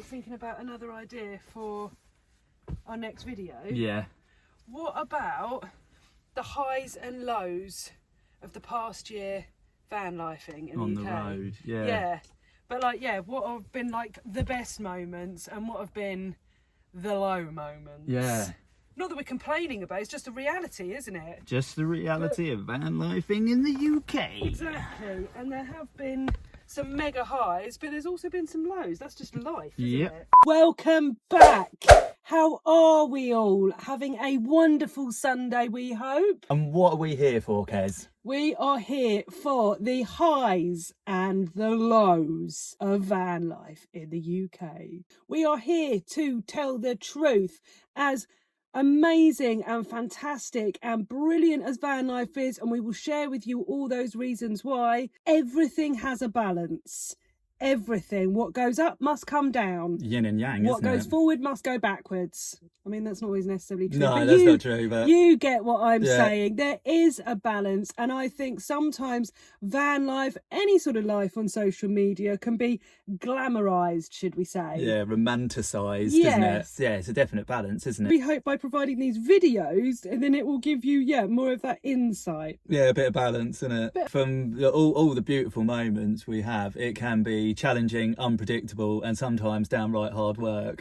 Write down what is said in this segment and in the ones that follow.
Thinking about another idea for our next video. Yeah. What about the highs and lows of the past year van lifing in On the the UK? road, yeah. Yeah. But like, yeah, what have been like the best moments and what have been the low moments? Yeah. Not that we're complaining about, it's just a reality, isn't it? Just the reality of van lifing in the UK. Exactly. And there have been some mega highs, but there's also been some lows. That's just life, isn't Yep. it? Welcome back. How are we all? Having a wonderful Sunday, we hope. And what are we here for, Kez? We are here for the highs and the lows of van life in the UK. We are here to tell the truth. As amazing and fantastic and brilliant as van life is, and we will share with you all those reasons why, everything has a balance. Everything. What goes up must come down. Yin and yang, What isn't goes it? forward must go backwards. I mean, that's not always necessarily true. No, but that's not true, but... You get what I'm Yeah. saying. There is a balance, and I think sometimes van life, any sort of life on social media, can be glamorised, should we say. Yeah, romanticised, isn't it? Yes. Yeah, it's a definite balance, isn't it? We hope by providing these videos, and then it will give you, more of that insight. Yeah, a bit of balance, isn't it? From all the beautiful moments we have, it can be challenging, unpredictable, and sometimes downright hard work.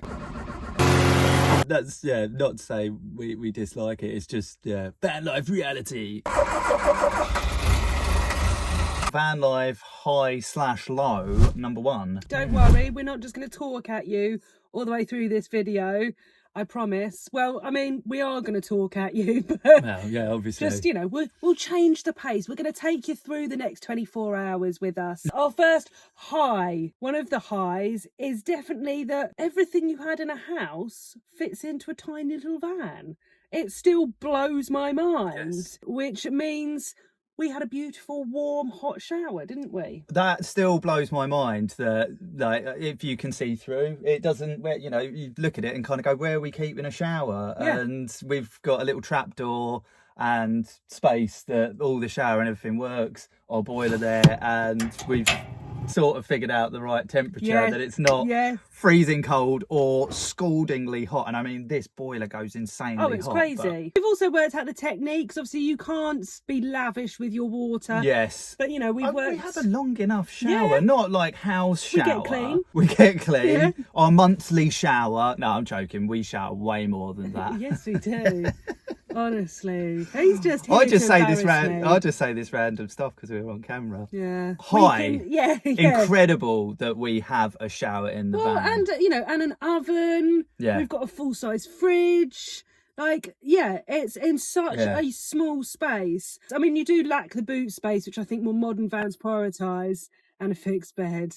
That's, not to say we dislike it, it's just, van life reality. Van life high/low, number one. Don't worry, we're not just going to talk at you all the way through this video, I promise. Well, I mean, we are going to talk at you, but Well, yeah, obviously. just, we'll change the pace. We're going to take you through the next 24 hours with us. Our first high, one of the highs, is definitely that everything you had in a house fits into a tiny little van. It still blows my mind, Yes. which means we had a beautiful, warm, hot shower, didn't we? That still blows my mind that, like, if you can see through, it doesn't, you look at it and kind of go, where are we keeping a shower? Yeah. And we've got a little trapdoor and space that all the shower and everything works, our boiler there, and we've sort of figured out the right temperature, that it's not freezing cold or scaldingly hot. And I mean, this boiler goes insanely hot. Oh, it's crazy. We've also worked out the techniques. Obviously, you can't be lavish with your water. Yes. But, we've worked... We have a long enough shower, not like house shower. We get clean. We get clean. Yeah. Our monthly shower. No, I'm joking. We shower way more than that. Yes, we do. Honestly. He's just here I just to say this embarrass me. random stuff because we're on camera. Yeah. High. Yeah. Incredible that we have a shower in the van. And, and an oven. Yeah. We've got a full-size fridge. Like, it's in such a small space. I mean, you do lack the boot space, which I think more modern vans prioritise, and a fixed bed.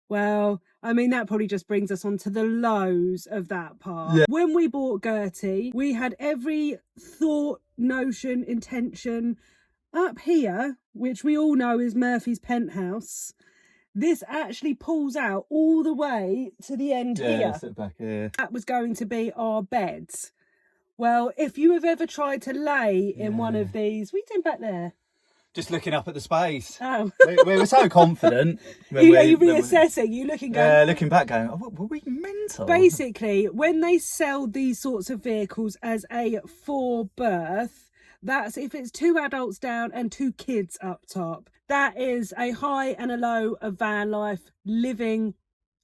Well, I mean, that probably just brings us on to the lows of that part. Yeah. When we bought Gertie, we had every thought, notion, intention up here, which we all know is Murphy's penthouse. This actually pulls out all the way to the end here. Sit back here. That was going to be our bed. Well, if you have ever tried to lay in one of these... What are you doing back there? Just looking up at the space. Oh. we were so confident. Are you reassessing? You looking going... looking back going, oh, were we mental? Basically, when they sell these sorts of vehicles as a four-berth, that's if it's 2 adults down and 2 kids up top. That is a high and a low of van life living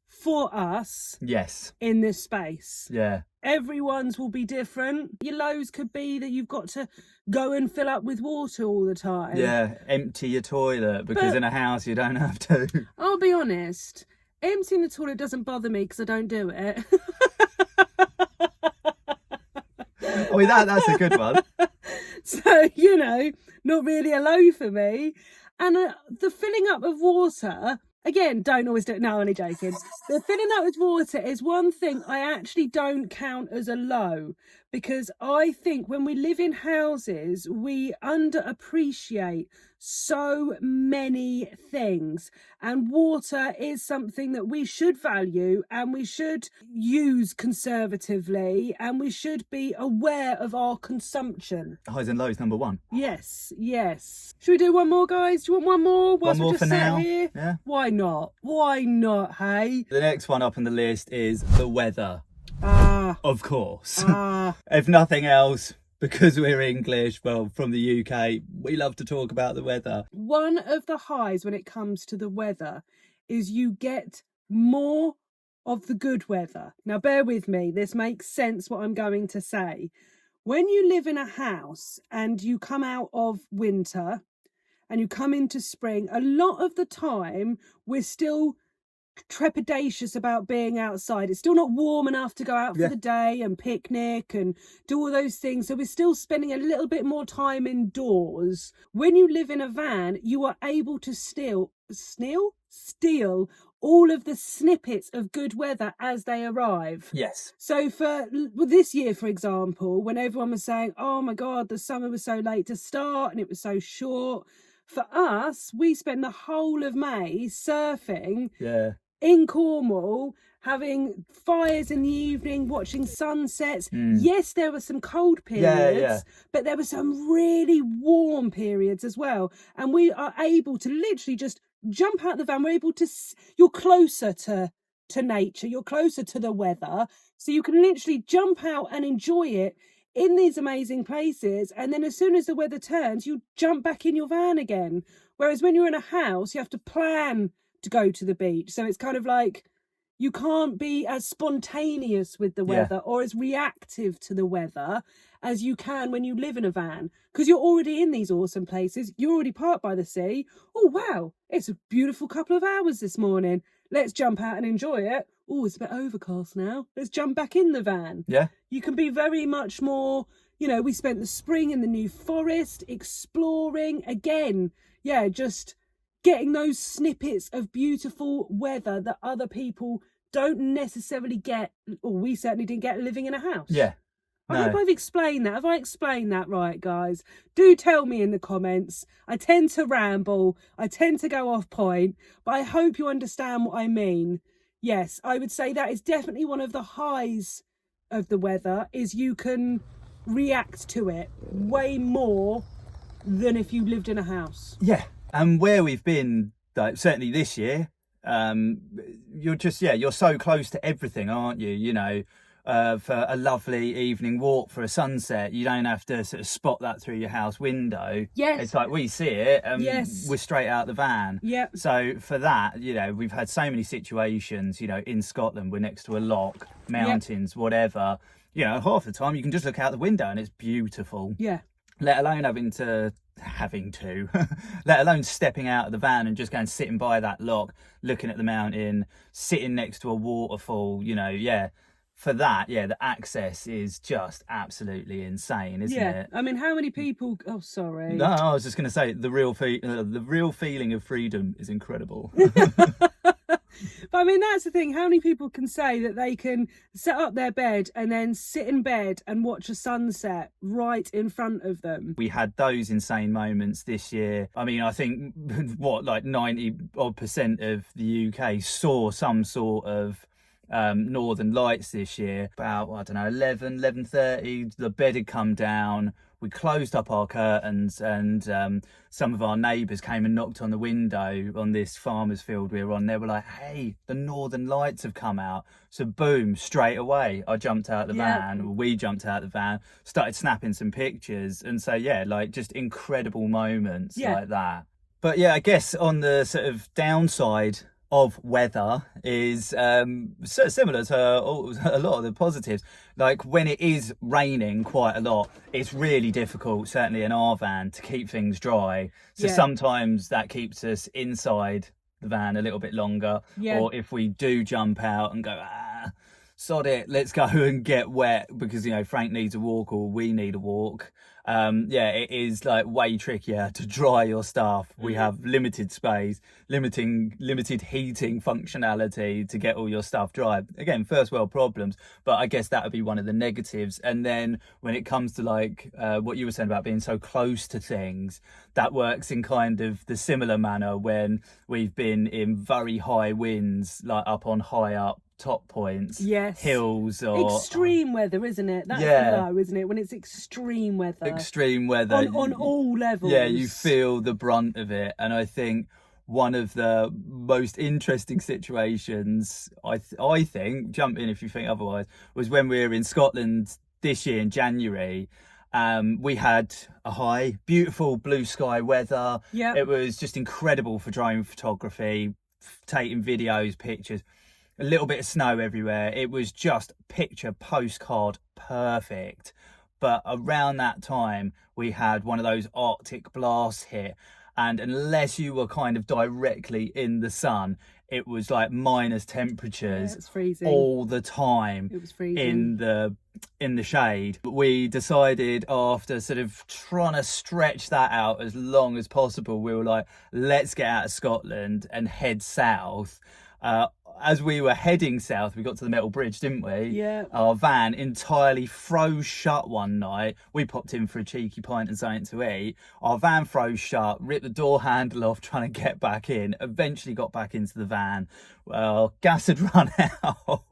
for us. Yes. In this space. Yeah. Everyone's will be different. Your lows could be that you've got to go and fill up with water all the time. Yeah, empty your toilet because in a house you don't have to. I'll be honest, emptying the toilet doesn't bother me because I don't do it. I mean, that's a good one. So, not really a low for me. And the filling up of water... Again, don't always do it. No, I'm only joking. The filling up with water is one thing I actually don't count as a low, because I think when we live in houses, we underappreciate so many things, and water is something that we should value and we should use conservatively, and we should be aware of our consumption. Highs and lows, number one. Yes. Should we do one more, guys? Do you want one more? One more for now. Here? Yeah. Why not, hey? The next one up on the list is the weather. Of course. If nothing else, because we're English, well, from the UK, we love to talk about the weather. One of the highs when it comes to the weather is you get more of the good weather. Now, bear with me. This makes sense what I'm going to say. When you live in a house and you come out of winter and you come into spring, a lot of the time we're still trepidatious about being outside. It's still not warm enough to go out for the day and picnic and do all those things, so we're still spending a little bit more time indoors. When you live in a van, you are able to steal all of the snippets of good weather as they arrive. Yes. So for this year, for example, when everyone was saying, oh my God, the summer was so late to start and it was so short, for us, we spent the whole of May surfing in Cornwall, having fires in the evening, watching sunsets. Yes, there were some cold periods, but there were some really warm periods as well. And we are able to literally just jump out the van. We're able to, you're closer to nature, you're closer to the weather. So you can literally jump out and enjoy it in these amazing places, and then as soon as the weather turns, you jump back in your van again. Whereas when you're in a house, you have to plan to go to the beach, so it's kind of like you can't be as spontaneous with the weather or as reactive to the weather as you can when you live in a van, because you're already in these awesome places. You're already parked by the sea. Oh wow, it's a beautiful couple of hours this morning, let's jump out and enjoy it. Oh, it's a bit overcast now, let's jump back in the van. You can be very much more, you know, we spent the spring in the New Forest exploring again. Just getting those snippets of beautiful weather that other people don't necessarily get, or we certainly didn't get living in a house. I hope I've explained that. Have I explained that right, guys? Do tell me in the comments. I tend to ramble, I tend to go off point, but I hope you understand what I mean. Yes, I would say that is definitely one of the highs of the weather, is you can react to it way more than if you lived in a house. And where we've been, like, certainly this year, you're just, you're so close to everything, aren't you? You know, for a lovely evening walk, for a sunset, you don't have to sort of spot that through your house window. It's like we see it and we're straight out the van. So for that, you know, we've had so many situations, you know, in Scotland, we're next to a loch, mountains, whatever, you know, half the time you can just look out the window and it's beautiful. Let alone let alone stepping out of the van and just going sitting by that loch, looking at the mountain, sitting next to a waterfall, you know. For that, the access is just absolutely insane, isn't it? I mean, how many people? Oh, sorry. No, I was just going to say the real feeling of freedom is incredible. But I mean, that's the thing. How many people can say that they can set up their bed and then sit in bed and watch a sunset right in front of them? We had those insane moments this year. I mean, I think like 90% of the UK saw some sort of northern lights this year. About, I don't know, 11:30, the bed had come down, we closed up our curtains, and some of our neighbours came and knocked on the window on this farmer's field we were on. They were like, hey, the northern lights have come out. So boom, straight away I jumped out the van, we jumped out the van, started snapping some pictures. And so like just incredible moments like that. But I guess on the sort of downside of weather is similar to a lot of the positives. Like when it is raining quite a lot, it's really difficult, certainly in our van, to keep things dry. So sometimes that keeps us inside the van a little bit longer, or if we do jump out and go sod it, let's go and get wet because, you know, Frank needs a walk or we need a walk. Yeah, it is like way trickier to dry your stuff. We have limited space, limited heating functionality to get all your stuff dry. Again, first world problems, but I guess that would be one of the negatives. And then when it comes to like what you were saying about being so close to things, that works in kind of the similar manner when we've been in very high winds, like up on high up top points, yes, hills, or extreme weather, isn't it? That's the low, isn't it? When it's extreme weather on all levels. Yeah, you feel the brunt of it. And I think one of the most interesting situations, I think, jump in if you think otherwise, was when we were in Scotland this year in January. We had a high, beautiful blue sky weather. Yeah, it was just incredible for drone photography, taking videos, pictures. A little bit of snow everywhere. It was just picture postcard perfect. But around that time, we had one of those Arctic blasts hit. And unless you were kind of directly in the sun, it was like minus temperatures all the time. It was freezing in the shade. We decided, after sort of trying to stretch that out as long as possible, we were like, let's get out of Scotland and head south. As we were heading south, we got to the metal bridge, didn't we? Yeah. Our van entirely froze shut one night. We popped in for a cheeky pint and something to eat. Our van froze shut, ripped the door handle off trying to get back in. Eventually got back into the van. Well, gas had run out.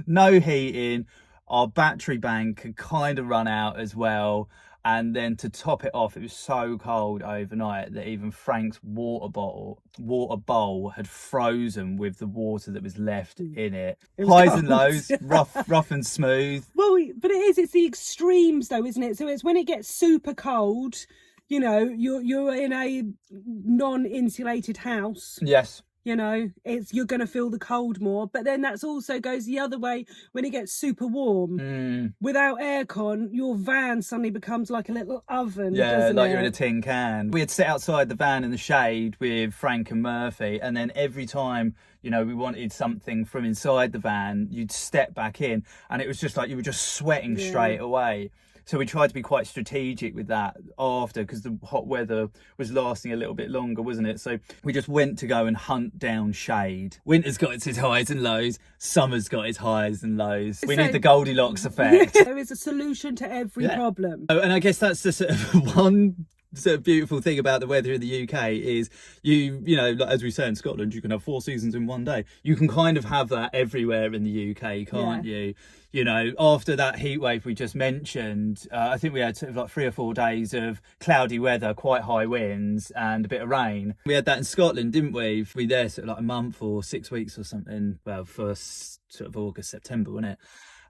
No heating. Our battery bank had kind of run out as well. And then to top it off, it was so cold overnight that even Frank's water bowl had frozen with the water that was left in it. Highs cold. And lows, rough and smooth. Well, but it's the extremes though, isn't it? So it's when it gets super cold, you know, you're in a non-insulated house. Yes. You know, you're going to feel the cold more. But then that's also goes the other way when it gets super warm. Without aircon, your van suddenly becomes like a little oven. Yeah, like you're in a tin can. We had sit outside the van in the shade with Frank and Murphy. And then every time, you know, we wanted something from inside the van, you'd step back in. And it was just like you were just sweating straight away. So we tried to be quite strategic with that after, because the hot weather was lasting a little bit longer, wasn't it? So we just went to go and hunt down shade. Winter's got its highs and lows. Summer's got its highs and lows. We need the Goldilocks effect. Yeah, there is a solution to every problem. Oh, and I guess that's the sort of one sort of beautiful thing about the weather in the UK is you know, as we say in Scotland, you can have 4 seasons in one day. You can kind of have that everywhere in the UK, can't you? You know, after that heat wave we just mentioned, I think we had sort of like 3 or 4 days of cloudy weather, quite high winds and a bit of rain. We had that in Scotland, didn't we? We were there sort of like a month or 6 weeks or something. Well, first sort of August, September, wasn't it?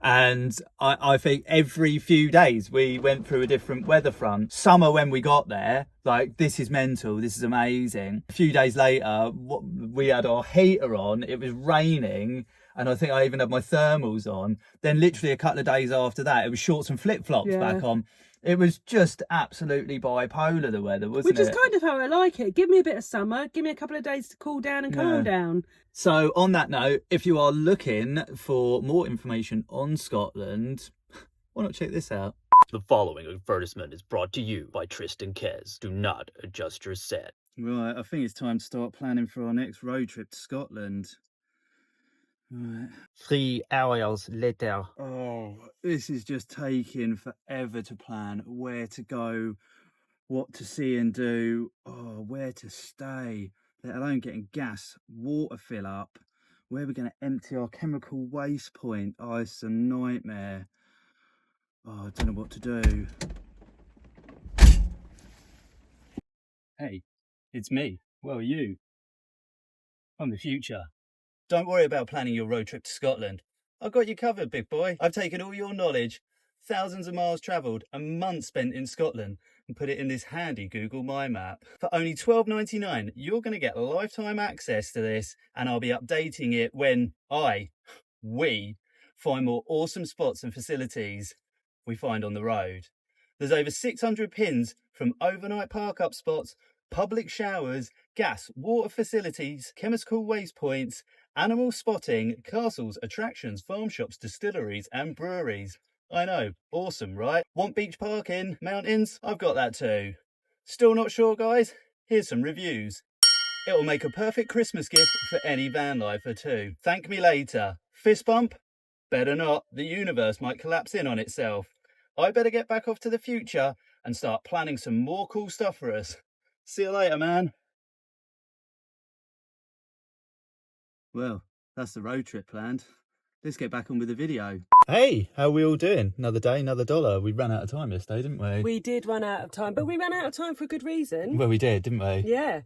And I think every few days we went through a different weather front. Summer, when we got there, like, this is mental, this is amazing. A few days later, we had our heater on, it was raining, and I think I even had my thermals on. Then literally a couple of days after that, it was shorts and flip-flops back on. It was just absolutely bipolar, the weather, wasn't it? Which is kind of how I like it. Give me a bit of summer, give me a couple of days to cool down and calm down. So on that note, if you are looking for more information on Scotland, why not check this out? The following advertisement is brought to you by Trist and Kez. Do not adjust your set. Right, I think it's time to start planning for our next road trip to Scotland. Right. 3 hours later. Oh, this is just taking forever to plan. Where to go, what to see and do, where to stay, let alone getting gas, water fill up, where we're going to empty our chemical waste point. Oh, it's a nightmare. Oh, I don't know what to do. Hey, it's me. Well, you. I'm the future. Don't worry about planning your road trip to Scotland. I've got you covered, big boy. I've taken all your knowledge, thousands of miles travelled and months spent in Scotland, and put it in this handy Google My Map. For only $12.99, you're going to get lifetime access to this, and I'll be updating it when we find more awesome spots and facilities we find on the road. There's over 600 pins from overnight park-up spots, public showers, gas, water facilities, chemical waste points, Animal spotting, castles, attractions, farm shops, distilleries and breweries. I know, awesome, right? Want beach parking, mountains? I've got that too. Still not sure, guys? Here's some reviews. It'll make a perfect Christmas gift for any van lifer too. Thank me later. Fist bump? Better not. The universe might collapse in on itself. I better get back off to the future and start planning some more cool stuff for us. See you later, man. Well, that's the road trip planned. Let's get back on with the video. Hey, how are we all doing? Another day, another dollar. We ran out of time yesterday, didn't we? We did run out of time, but we ran out of time for a good reason. Well, we did, didn't we? Yeah.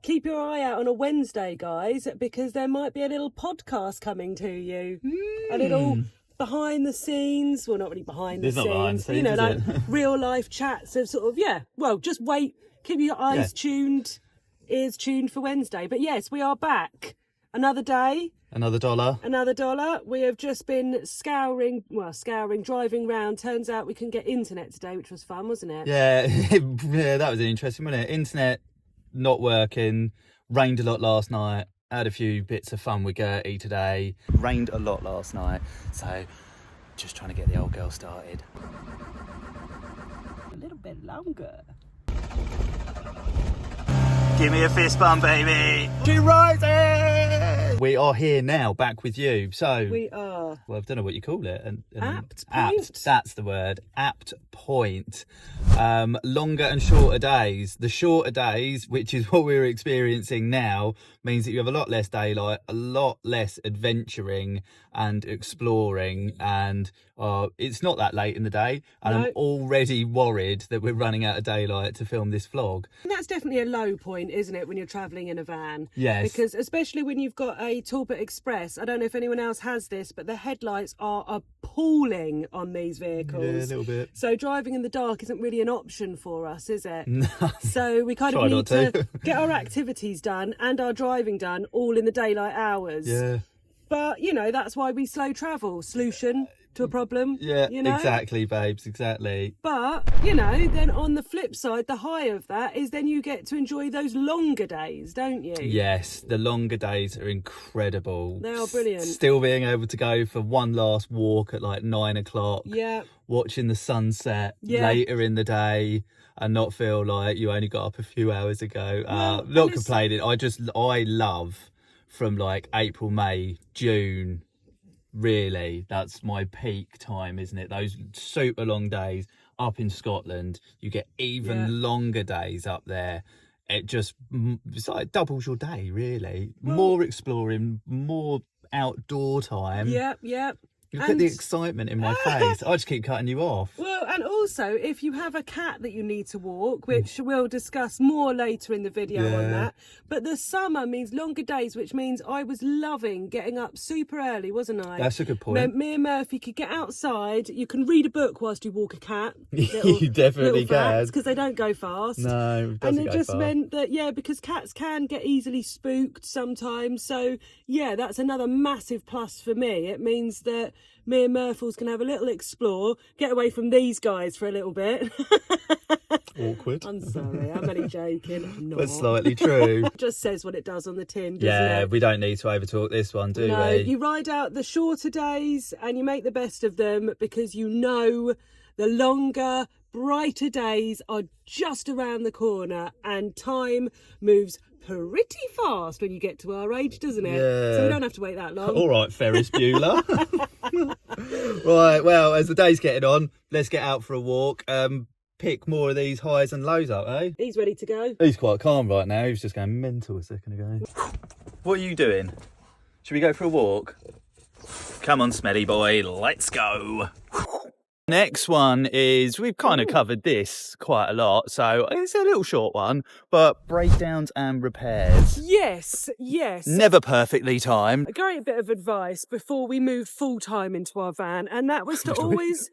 Keep your eye out on a Wednesday, guys, because there might be a little podcast coming to you. A little behind the scenes. Well, not really behind the scenes. Behind the scenes, you know, like it? real life chats of sort of, well, just wait. Keep your eyes tuned, ears tuned for Wednesday. But yes, we are back. Another day. Another dollar. Another dollar. We have just been driving round. Turns out we couldn't get internet today, which was fun, wasn't it? Yeah, yeah, that was interesting, wasn't it? Internet not working, rained a lot last night, had a few bits of fun with Gertie today. Rained a lot last night, so just trying to get the old girl started. A little bit longer. Give me a fist bump, baby. She rises. We are here now, back with you. So we are. Well, I don't know what you call it. Apt point. Apt. That's the word. Apt point. Longer and shorter days. The shorter days, which is what we're experiencing now, means that you have a lot less daylight, a lot less adventuring and exploring, and it's not that late in the day, and I'm already worried that we're running out of daylight to film this vlog. And that's definitely a low point, isn't it, when you're travelling in a van? Yes. Because especially when you've got a Talbot Express, I don't know if anyone else has this, but the headlights are appalling on these vehicles. Yeah, a little bit. So driving in the dark isn't really an option for us, is it? No. So we kind of need to get our activities done and our driving done all in the daylight hours. Yeah. But, you know, that's why we slow travel. Solution to a problem. Yeah, you know? Exactly, babes, exactly. But, you know, then on the flip side, the high of that is then you get to enjoy those longer days, don't you? Yes, the longer days are incredible. They are brilliant. Still being able to go for one last walk at like 9 o'clock. Yeah. Watching the sunset later in the day and not feel like you only got up a few hours ago. Well, not complaining. I love from like April, May, June. Really, that's my peak time, isn't it? Those super long days up in Scotland. You get even longer days up there. It's like doubles your day, really. Well, more exploring, more outdoor time. Yep. Look at the excitement in my face. I just keep cutting you off. Well, and also, if you have a cat that you need to walk, which we'll discuss more later in the video on that, but the summer means longer days, which means I was loving getting up super early, wasn't I? That's a good point. Me and Murphy could get outside. You can read a book whilst you walk a cat. You definitely can. Because they don't go fast. No, it doesn't go fast. And it just meant that, because cats can get easily spooked sometimes. So, yeah, that's another massive plus for me. It means that me and Murphles can have a little explore, get away from these guys for a little bit. Awkward. I'm sorry, I'm only joking. I'm not. That's slightly true. It just says what it does on the tin, doesn't it? We don't need to overtalk this one, do No, we? you ride out the shorter days and you make the best of them because you know the longer, brighter days are just around the corner and time moves pretty fast when you get to our age, doesn't it? Yeah. So we don't have to wait that long. All right, Ferris Bueller. Right, well, as the day's getting on, let's get out for a walk. Pick more of these highs and lows up, eh? He's ready to go. He's quite calm right now. He was just going mental a second ago. What are you doing? Should we go for a walk? Come on, smelly boy, let's go. Next one is, we've kind of covered this quite a lot, so it's a little short one, but breakdowns and repairs. Yes. Never perfectly timed. A great bit of advice before we moved full-time into our van, and that was to always...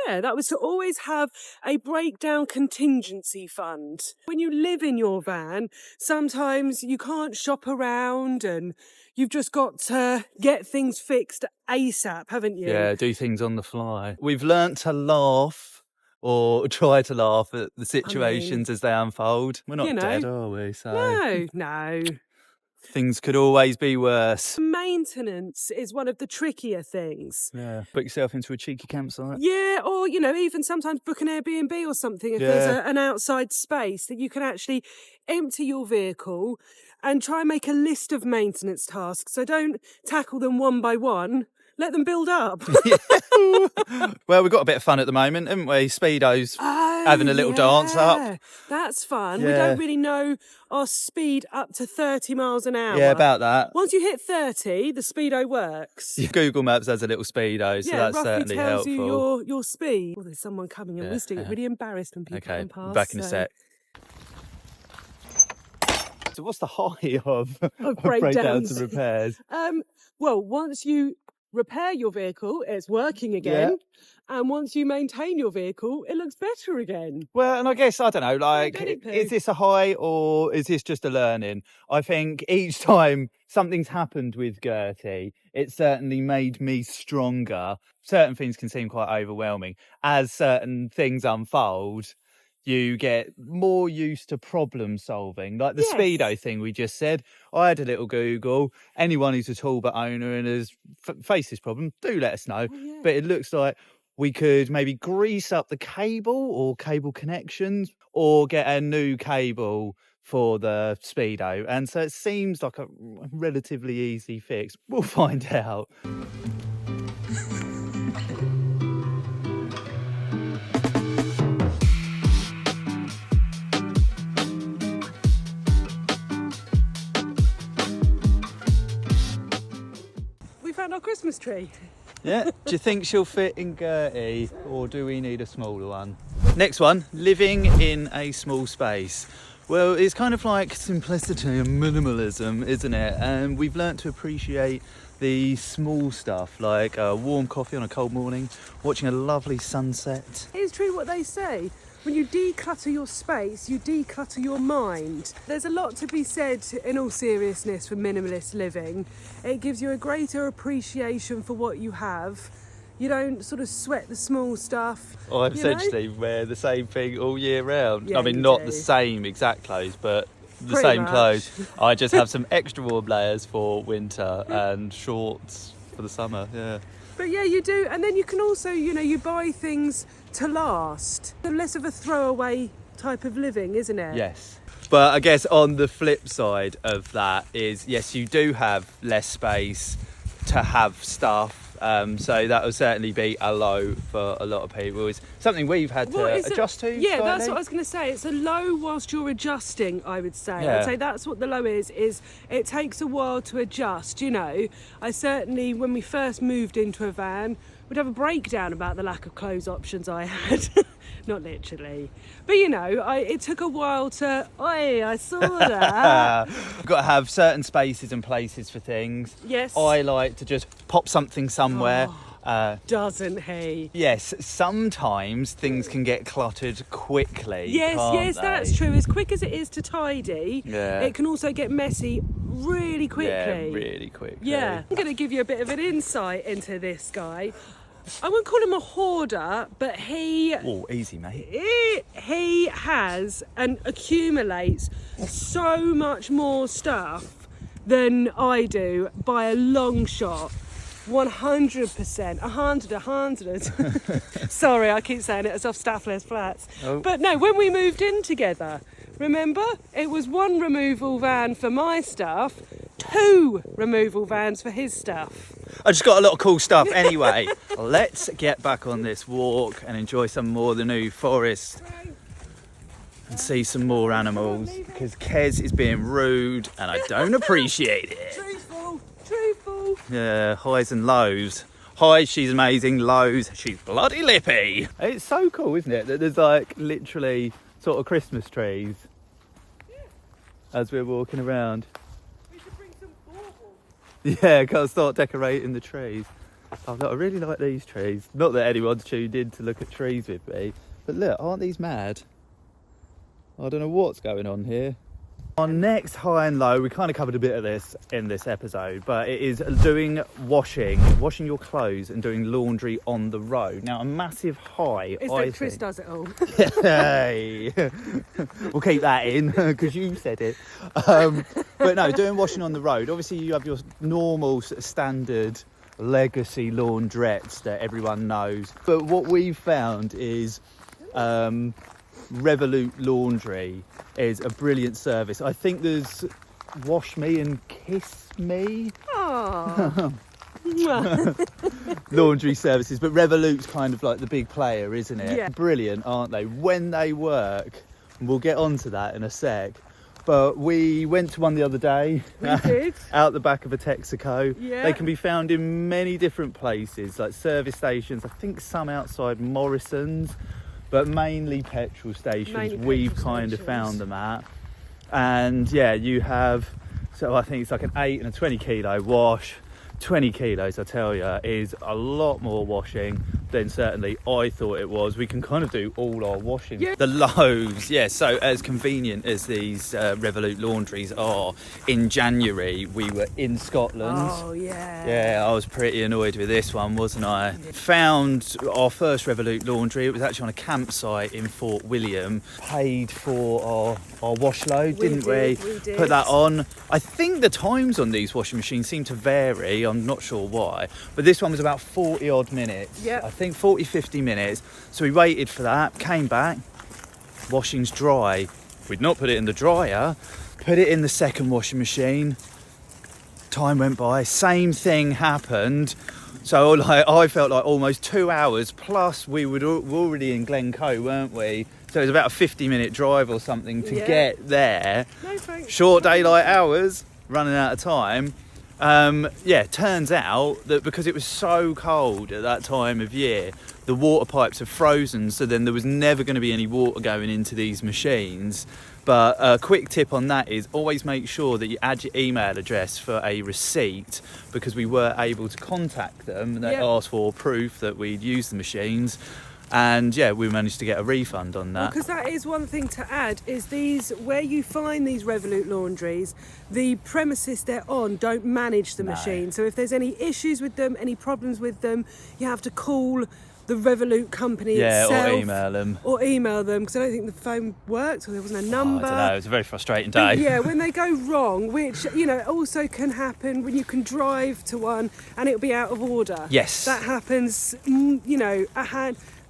Yeah, that was to always have a breakdown contingency fund. When you live in your van, sometimes you can't shop around and you've just got to get things fixed ASAP, haven't you? Yeah, do things on the fly. We've learnt to laugh or try to laugh at the situations as they unfold. We're not dead, are we? So No. Things could always be worse. Maintenance is one of the trickier things. Yeah. Put yourself into a cheeky campsite. Yeah, or, you know, even sometimes book an Airbnb or something if there's an outside space that you can actually empty your vehicle and try and make a list of maintenance tasks. So don't tackle them one by one. Let them build up. Well, we've got a bit of fun at the moment, haven't we? Speedo's having a little dance up. That's fun. Yeah. We don't really know our speed up to 30 miles an hour. Yeah, about that. Once you hit 30, the Speedo works. Google Maps has a little Speedo, so that's certainly tells helpful. You your speed. Well, there's someone coming and we're still really embarrassed when people come past. Back in a sec. So what's the high of breakdowns and repairs? Well, once you repair your vehicle, it's working again. Yeah. And once you maintain your vehicle, it looks better again. Well, and I guess, I don't know, like, is this a high or is this just a learning? I think each time something's happened with Gertie, it certainly made me stronger. Certain things can seem quite overwhelming. As certain things unfold, you get more used to problem solving. Like the Speedo thing we just said. I had a little Google. Anyone who's a Talbot owner and has faced this problem, do let us know. Oh, yeah. But it looks like we could maybe grease up the cable or cable connections or get a new cable for the Speedo. And so it seems like a relatively easy fix. We'll find out. Found our Christmas tree. Yeah. Do you think she'll fit in Gertie or do we need a smaller one? Next one, living in a small space. Well, it's kind of like simplicity and minimalism, isn't it? And we've learnt to appreciate the small stuff, like a warm coffee on a cold morning, watching a lovely sunset. It's true what they say. When you declutter your space, you declutter your mind. There's a lot to be said, in all seriousness, for minimalist living. It gives you a greater appreciation for what you have. You don't sort of sweat the small stuff. I essentially wear the same thing all year round. Yeah, I mean, not the same exact clothes, but the Pretty same much. clothes. I just have some extra warm layers for winter and shorts for the summer, yeah. But yeah, you do. And then you can also, you know, you buy things to last. Less of a throwaway type of living, isn't it? Yes. But I guess on the flip side of that is, yes, you do have less space to have stuff. So that will certainly be a low for a lot of people. It's something we've had to adjust to. Yeah, slightly. that's what I was going to say. It's a low whilst you're adjusting, I would say. Yeah. I'd say that's what the low is it takes a while to adjust, you know. I certainly, when we first moved into a van, would have a breakdown about the lack of clothes options I had. Not literally. But, you know, it took a while to... I saw that. You've got to have certain spaces and places for things. Yes. I like to just pop something somewhere. Doesn't he? Yes, sometimes things can get cluttered quickly. Yes, that's true. As quick as it is to tidy, yeah, it can also get messy really quickly. Yeah, really quickly. Yeah. I'm going to give you a bit of an insight into this guy. I wouldn't call him a hoarder, but he... Oh, easy, mate. He has and accumulates so much more stuff than I do by a long shot. 100%, 100. Sorry, I keep saying it as off Staffless Flats. Oh. But no, when we moved in together, remember? It was one removal van for my stuff, 2 removal vans for his stuff. I just got a lot of cool stuff. Anyway, let's get back on this walk and enjoy some more of the new forest and see some more animals, because Kez is being rude and I don't appreciate it. Truthful. Yeah, highs and lows. Highs, she's amazing. Lows, she's bloody lippy. It's so cool, isn't it, that there's like literally sort of Christmas trees as we're walking around. We should bring some baubles. Yeah, gotta start decorating the trees. I really like these trees. Not that anyone's tuned in to look at trees with me, but look, aren't these mad? I don't know what's going on here. Our next high and low, we kind of covered a bit of this in this episode, but it is doing washing your clothes and doing laundry on the road. Now, a massive high, is that Tris does it all. Hey, we'll keep that in because you said it. But no, doing washing on the road. Obviously, you have your normal sort of standard legacy laundrettes that everyone knows. But what we've found is Revolut Laundry is a brilliant service. I think there's Wash Me and Kiss Me. Oh. Laundry services, but Revolut's kind of like the big player, isn't it? Yeah. Brilliant, aren't they? When they work, and we'll get onto that in a sec. But we went to one the other day. We did. Out the back of a Texaco. Yeah. They can be found in many different places, like service stations. I think some outside Morrison's, but mainly petrol stations. We've kind of found them at. And yeah, you have, so I think it's like an 8 and a 20 kilo wash. 20 kilos, I tell you, is a lot more washing than certainly I thought it was. We can kind of do all our washing. Yeah. The lows, yeah, so as convenient as these Revolut laundries are, in January we were in Scotland. Oh, yeah. Yeah, I was pretty annoyed with this one, wasn't I? Found our first Revolut laundry. It was actually on a campsite in Fort William. Paid for our wash load, didn't we? We did. Put that on. I think the times on these washing machines seem to vary. I'm not sure why, but this one was about 40 odd minutes. Yeah. I think 40-50 minutes. So we waited for that, came back, washing's dry. We'd not put it in the dryer, put it in the second washing machine. Time went by, same thing happened. So like I felt like almost 2 hours, plus we were already in Glencoe, weren't we? So it was about a 50-minute drive or something to get there. No thanks. Short daylight hours, running out of time. Turns out that because it was so cold at that time of year, the water pipes have frozen, so then there was never going to be any water going into these machines. But a quick tip on that is always make sure that you add your email address for a receipt, because we were able to contact them and they asked for proof that we'd used the machines. And yeah, we managed to get a refund on that. Because that is one thing to add, is these, where you find these Revolut laundries, the premises they're on don't manage the machine. So if there's any issues with them, any problems with them, you have to call the Revolut company itself. Or email them. Or email them, because I don't think the phone worked or there wasn't a number. I don't know, it was a very frustrating day. But yeah, when they go wrong, which, you know, also can happen when you can drive to one and it'll be out of order. Yes. That happens, you know,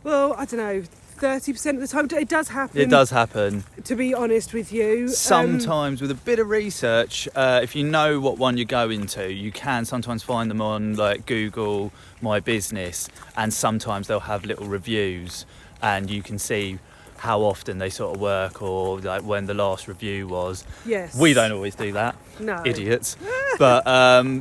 well, I don't know, 30% of the time. It does happen. It does happen. To be honest with you. Sometimes with a bit of research, if you know what one you're going to, you can sometimes find them on like Google My Business, and sometimes they'll have little reviews and you can see how often they sort of work, or like when the last review was. Yes. We don't always do that. No. Idiots. But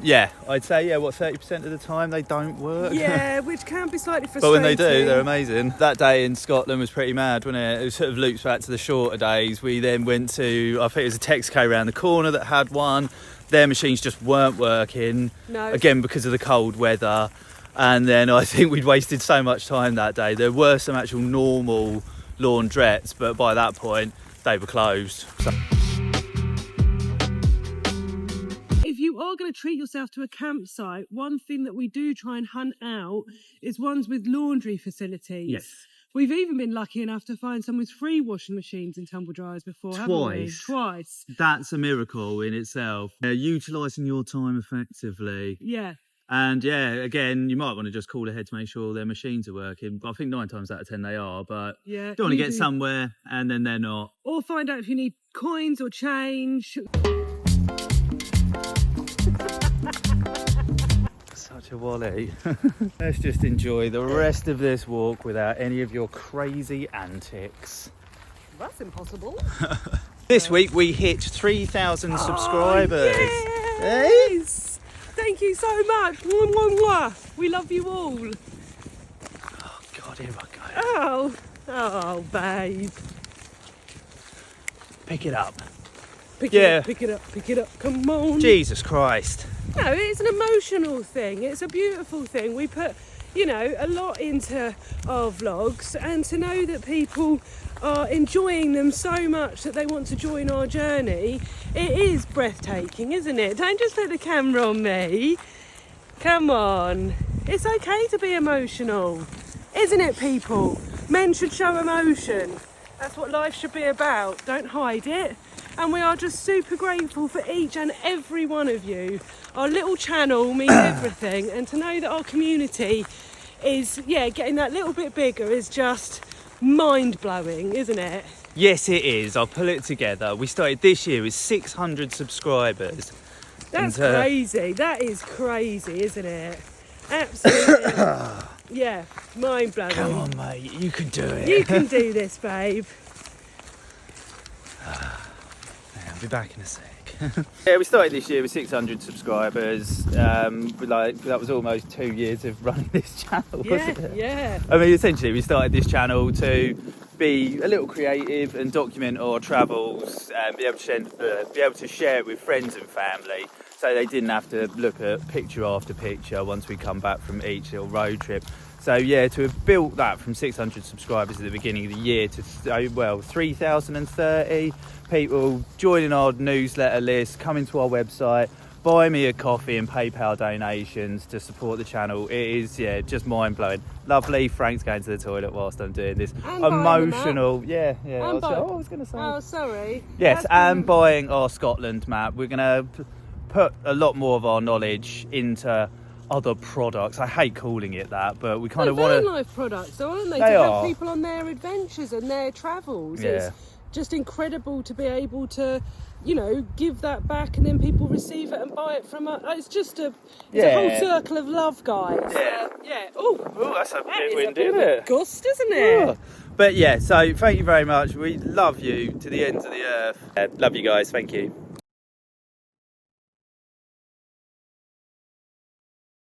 yeah, I'd say 30% of the time they don't work. Yeah, which can be slightly frustrating. But when they do, they're amazing. That day in Scotland was pretty mad, wasn't it? It sort of loops back to the shorter days. We then went to, I think it was a Texaco around the corner that had one. Their machines just weren't working. No. Again, because of the cold weather. And then I think we'd wasted so much time that day. There were some actual normal laundrettes, but by that point they were closed. So. If you are going to treat yourself to a campsite, one thing that we do try and hunt out is ones with laundry facilities. Yes. We've even been lucky enough to find some with free washing machines and tumble dryers before, haven't we? Twice. That's a miracle in itself. Utilising your time effectively. Yeah. And yeah, again, you might want to just call ahead to make sure their machines are working. But I think 9 times out of 10 they are. But yeah, don't want to get somewhere and then they're not. Or find out if you need coins or change. Such a wally. Let's just enjoy the rest of this walk without any of your crazy antics. That's impossible. This week we hit 3,000 subscribers. Yes! Thank you so much. Mwah, mwah, mwah. We love you all. Oh God, here I go. Oh, babe. Pick it up. Pick it up. Come on. Jesus Christ. No, it's an emotional thing. It's a beautiful thing. We put, you know, a lot into our vlogs, and to know that people are enjoying them so much that they want to join our journey, it is breathtaking, isn't it? Don't just put the camera on me. Come on. It's okay to be emotional, isn't it, people? Men should show emotion. That's what life should be about. Don't hide it. And we are just super grateful for each and every one of you. Our little channel means everything, and to know that our community is, getting that little bit bigger is just mind-blowing, isn't it? Yes, it is. I'll pull it together. We started this year with 600 subscribers. That's crazy. That is crazy, isn't it? Absolutely. Yeah, mind-blowing. Come on, mate. You can do it. You can do this, babe. I'll be back in a sec. Yeah, we started this year with 600 subscribers. That was almost 2 years of running this channel, wasn't it? Yeah. I mean, essentially, we started this channel to be a little creative and document our travels and be able to share it with friends and family, so they didn't have to look at picture after picture once we come back from each little road trip. So yeah, to have built that from 600 subscribers at the beginning of the year to 3,030 people joining our newsletter list, coming to our website, buy me a coffee and PayPal donations to support the channel. It is, just mind-blowing. Lovely. Frank's going to the toilet whilst I'm doing this. And emotional. I was going to say. Oh, sorry. Yes, and buying our Scotland map. We're going to put a lot more of our knowledge into other products. I hate calling it that, but we kind of want to... Vanlife products, though, aren't they? They to are. Have people on their adventures and their travels. Yeah. It's just incredible to be able to, give that back, and then people receive it and buy it from us. It's just a whole circle of love, guys. Yeah. Oh, that's a bit windy, isn't isn't it? Gust, isn't it? Oh. But yeah, so thank you very much. We love you to the ends of the earth. Love you guys. Thank you.